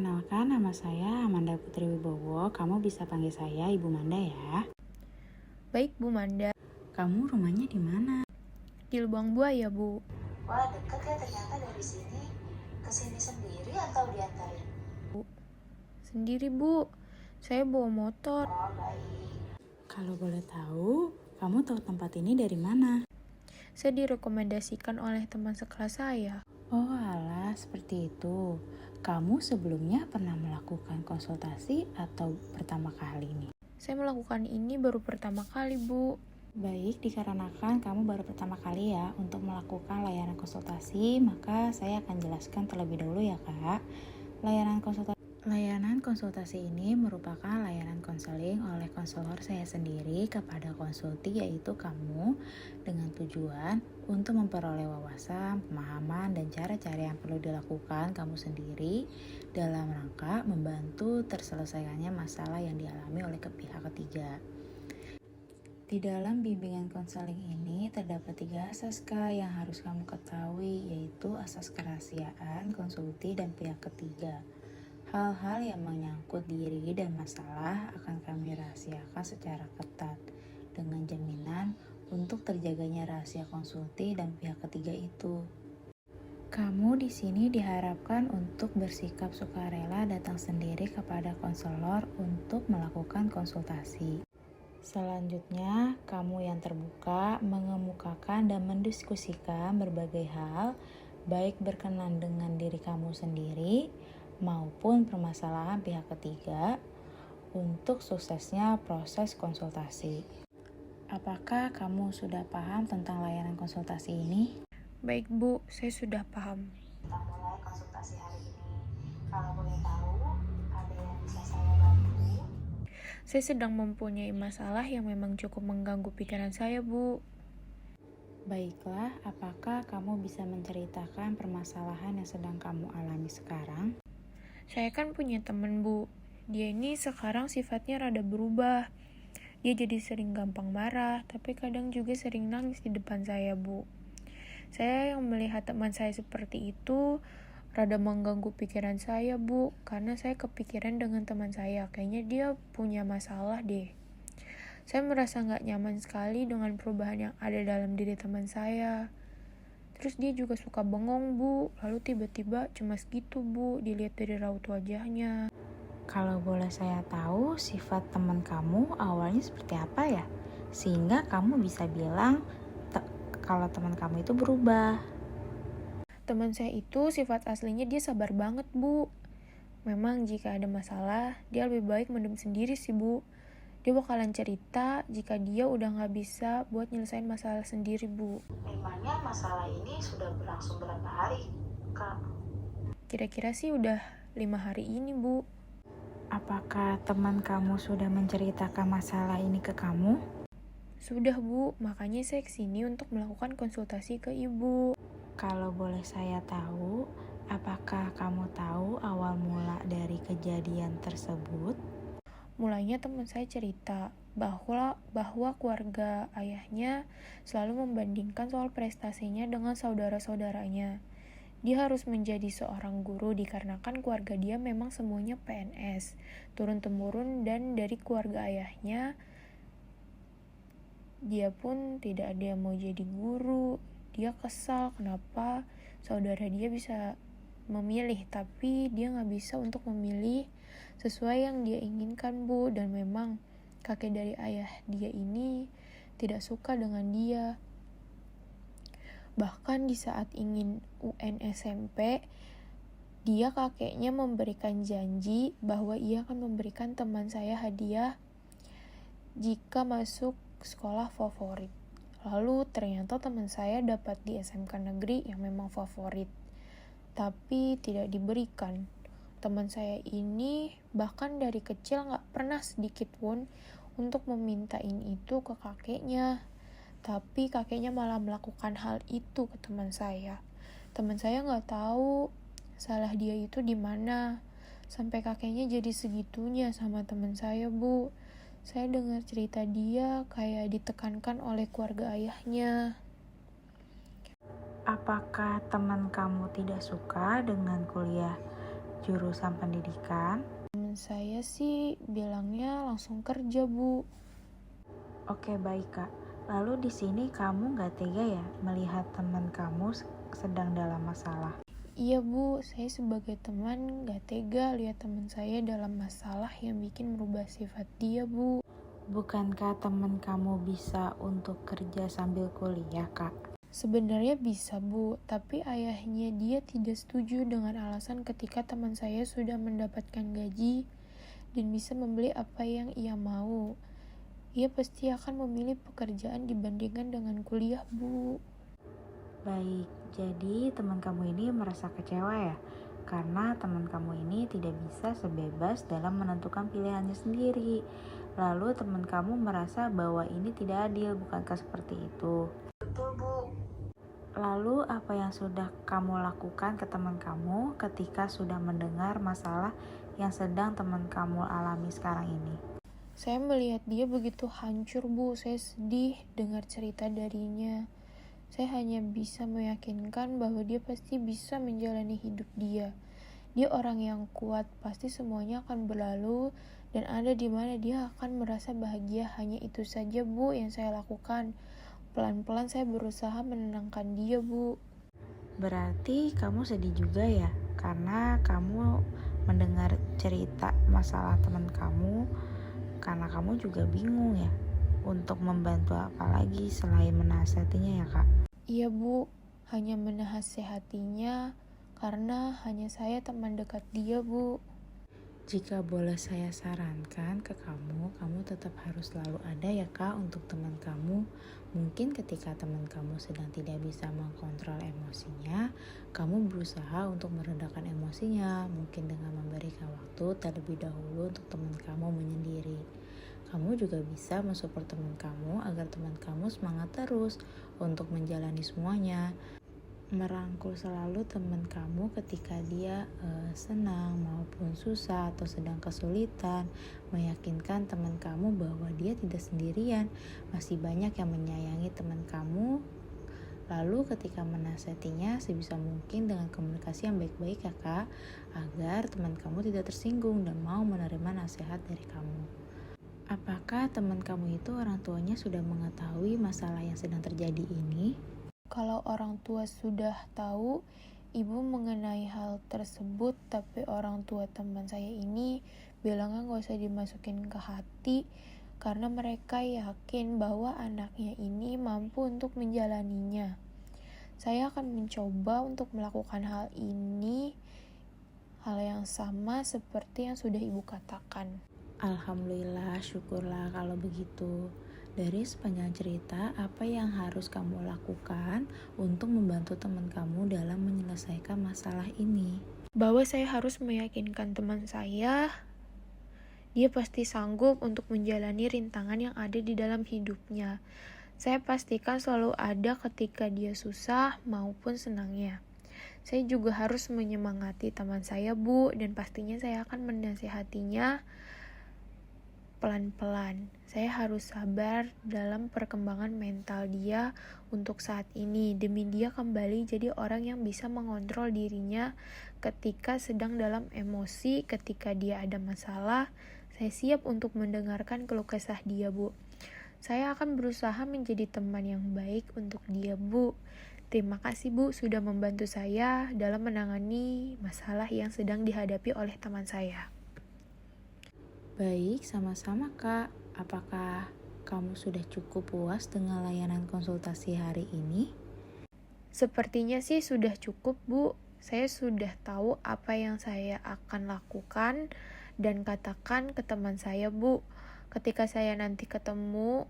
Kenalkan, nama saya Amanda Putri Wibowo. Kamu bisa panggil saya Ibu Manda ya. Baik, Bu Manda. Kamu rumahnya di mana? Di Lubang Buaya, Bu. Wah, deket ya ternyata dari sini. Kesini sendiri atau diantarin? Sendiri, Bu. Saya bawa motor. Oh, baik. Kalau boleh tahu, kamu tahu tempat ini dari mana? Saya direkomendasikan oleh teman sekelas saya. Oh alah, seperti itu. Kamu sebelumnya pernah melakukan konsultasi atau pertama kali nih? Saya melakukan ini baru pertama kali, Bu. Baik, dikarenakan kamu baru pertama kali ya untuk melakukan layanan konsultasi, maka saya akan jelaskan terlebih dahulu ya Kak. Layanan konsultasi ini merupakan layanan konseling oleh konselor saya sendiri kepada konsulti, yaitu kamu, dengan tujuan untuk memperoleh wawasan, pemahaman, dan cara-cara yang perlu dilakukan kamu sendiri dalam rangka membantu terselesaikannya masalah yang dialami oleh pihak ketiga. Di dalam bimbingan konseling ini terdapat 3 asas yang harus kamu ketahui, yaitu asas kerahasiaan, konsulti, dan pihak ketiga. Hal-hal yang menyangkut diri dan masalah akan kami rahasiakan secara ketat dengan jaminan untuk terjaganya rahasia konsulti dan pihak ketiga itu. Kamu di sini diharapkan untuk bersikap sukarela datang sendiri kepada konselor untuk melakukan konsultasi. Selanjutnya, kamu yang terbuka mengemukakan dan mendiskusikan berbagai hal, baik berkenan dengan diri kamu sendiri maupun permasalahan pihak ketiga untuk suksesnya proses konsultasi. Apakah kamu sudah paham tentang layanan konsultasi ini? Baik, Bu. Saya sudah paham. Kita mulai konsultasi hari ini. Kalau boleh tahu, ada yang bisa saya bantu? Saya sedang mempunyai masalah yang memang cukup mengganggu pikiran saya, Bu. Baiklah, apakah kamu bisa menceritakan permasalahan yang sedang kamu alami sekarang? Saya kan punya temen, Bu. Dia ini sekarang sifatnya rada berubah. Dia jadi sering gampang marah, tapi kadang juga sering nangis di depan saya, Bu. Saya yang melihat teman saya seperti itu rada mengganggu pikiran saya, Bu, karena saya kepikiran dengan teman saya. Kayaknya dia punya masalah deh. Saya merasa gak nyaman sekali dengan perubahan yang ada dalam diri teman saya. Terus dia juga suka bengong, Bu. Lalu tiba-tiba cemas gitu, Bu, dilihat dari raut wajahnya. Kalau boleh saya tahu, sifat teman kamu awalnya seperti apa ya? Sehingga kamu bisa bilang kalau teman kamu itu berubah. Teman saya itu sifat aslinya dia sabar banget, Bu. Memang jika ada masalah, dia lebih baik mendem sendiri sih, Bu. Dia bakalan cerita jika dia udah gak bisa buat nyelesain masalah sendiri, Bu. Memangnya masalah ini sudah berlangsung berapa hari, Kak? Kira-kira sih udah 5 hari ini, Bu. Apakah teman kamu sudah menceritakan masalah ini ke kamu? Sudah, Bu. Makanya saya kesini untuk melakukan konsultasi ke Ibu. Kalau boleh saya tahu, apakah kamu tahu awal mula dari kejadian tersebut? Mulainya teman saya cerita bahwa keluarga ayahnya selalu membandingkan soal prestasinya dengan saudara-saudaranya. Dia harus menjadi seorang guru dikarenakan keluarga dia memang semuanya PNS, turun-temurun, dan dari keluarga ayahnya dia pun tidak ada yang mau jadi guru. Dia kesal kenapa saudara dia bisa memilih, tapi dia gak bisa untuk memilih sesuai yang dia inginkan, Bu. Dan memang kakek dari ayah dia ini tidak suka dengan dia. Bahkan di saat ingin UN SMP, dia kakeknya memberikan janji bahwa ia akan memberikan teman saya hadiah jika masuk sekolah favorit. Lalu ternyata teman saya dapat di SMK negeri yang memang favorit, tapi tidak diberikan. Teman saya ini bahkan dari kecil gak pernah sedikit pun untuk memintain itu ke kakeknya. Tapi kakeknya malah melakukan hal itu ke teman saya. Teman saya gak tahu salah dia itu di mana. Sampai kakeknya jadi segitunya sama teman saya, Bu. Saya dengar cerita dia kayak ditekankan oleh keluarga ayahnya. Apakah teman kamu tidak suka dengan kuliah jurusan pendidikan? Temen saya sih bilangnya langsung kerja, Bu. Oke, baik Kak. Lalu di sini kamu nggak tega ya melihat teman kamu sedang dalam masalah? Iya, Bu, saya sebagai teman gak tega lihat teman saya dalam masalah yang bikin merubah sifat dia, Bu. Bukankah teman kamu bisa untuk kerja sambil kuliah, Kak? Sebenarnya bisa, Bu, tapi ayahnya dia tidak setuju dengan alasan ketika teman saya sudah mendapatkan gaji dan bisa membeli apa yang ia mau. Ia pasti akan memilih pekerjaan dibandingkan dengan kuliah, Bu. Baik, jadi teman kamu ini merasa kecewa ya? Karena teman kamu ini tidak bisa sebebas dalam menentukan pilihannya sendiri. Lalu teman kamu merasa bahwa ini tidak adil, bukankah seperti itu? Betul, Bu. Lalu apa yang sudah kamu lakukan ke teman kamu ketika sudah mendengar masalah yang sedang teman kamu alami sekarang ini? Saya melihat dia begitu hancur, Bu. Saya sedih dengar cerita darinya. Saya hanya bisa meyakinkan bahwa dia pasti bisa menjalani hidup dia. Dia orang yang kuat, pasti semuanya akan berlalu dan ada di mana dia akan merasa bahagia. Hanya itu saja, Bu, yang saya lakukan. Pelan-pelan saya berusaha menenangkan dia, Bu. Berarti kamu sedih juga ya, karena kamu mendengar cerita masalah teman kamu, karena kamu juga bingung ya untuk membantu apa lagi selain menasihatinya ya Kak. Iya, Bu, hanya menasehatinya karena hanya saya teman dekat dia, Bu. Jika boleh saya sarankan ke kamu, kamu tetap harus selalu ada ya Kak untuk teman kamu. Mungkin ketika teman kamu sedang tidak bisa mengkontrol emosinya, kamu berusaha untuk meredakan emosinya, mungkin dengan memberikan waktu terlebih dahulu untuk teman kamu menyendiri. Kamu juga bisa mensupport teman kamu agar teman kamu semangat terus untuk menjalani semuanya. Merangkul selalu teman kamu ketika dia senang maupun susah atau sedang kesulitan. Meyakinkan teman kamu bahwa dia tidak sendirian, masih banyak yang menyayangi teman kamu. Lalu ketika menasihatinya sebisa mungkin dengan komunikasi yang baik-baik ya Kak, agar teman kamu tidak tersinggung dan mau menerima nasihat dari kamu. Apakah teman kamu itu orang tuanya sudah mengetahui masalah yang sedang terjadi ini? Kalau orang tua sudah tahu ibu mengenai hal tersebut, tapi orang tua teman saya ini bilangnya gak usah dimasukin ke hati karena mereka yakin bahwa anaknya ini mampu untuk menjalaninya. Saya akan mencoba untuk melakukan hal ini, hal yang sama seperti yang sudah ibu katakan. Alhamdulillah, syukurlah kalau begitu. Dari sepanjang cerita, apa yang harus kamu lakukan untuk membantu teman kamu dalam menyelesaikan masalah ini? Bahwa saya harus meyakinkan teman saya, dia pasti sanggup untuk menjalani rintangan yang ada di dalam hidupnya. Saya pastikan selalu ada ketika dia susah maupun senangnya. Saya juga harus menyemangati teman saya, Bu, dan pastinya saya akan menasihatinya pelan-pelan. Saya harus sabar dalam perkembangan mental dia untuk saat ini, demi dia kembali jadi orang yang bisa mengontrol dirinya ketika sedang dalam emosi, ketika dia ada masalah. Saya siap untuk mendengarkan keluh kesah dia, Bu. Saya akan berusaha menjadi teman yang baik untuk dia, Bu. Terima kasih, Bu, sudah membantu saya dalam menangani masalah yang sedang dihadapi oleh teman saya. Baik, sama-sama Kak. Apakah kamu sudah cukup puas dengan layanan konsultasi hari ini? Sepertinya sih sudah cukup, Bu. Saya sudah tahu apa yang saya akan lakukan dan katakan ke teman saya, Bu. Ketika saya nanti ketemu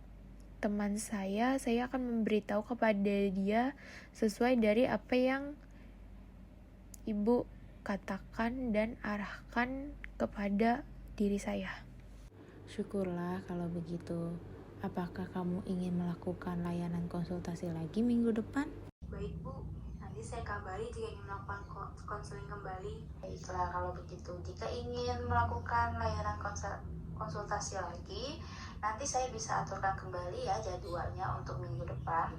teman saya akan memberitahu kepada dia sesuai dari apa yang Ibu katakan dan arahkan kepada diri saya. Syukurlah kalau begitu. Apakah kamu ingin melakukan layanan konsultasi lagi minggu depan? Baik, Bu. Nanti saya kabari jika ingin melakukan konseling kembali. Baiklah kalau begitu. Jika ingin melakukan layanan konsultasi lagi, nanti saya bisa aturkan kembali ya jadwalnya untuk minggu depan.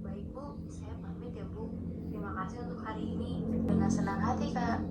Baik, Bu. Saya pamit ya, Bu. Terima kasih untuk hari ini. Dengan senang hati, Kak.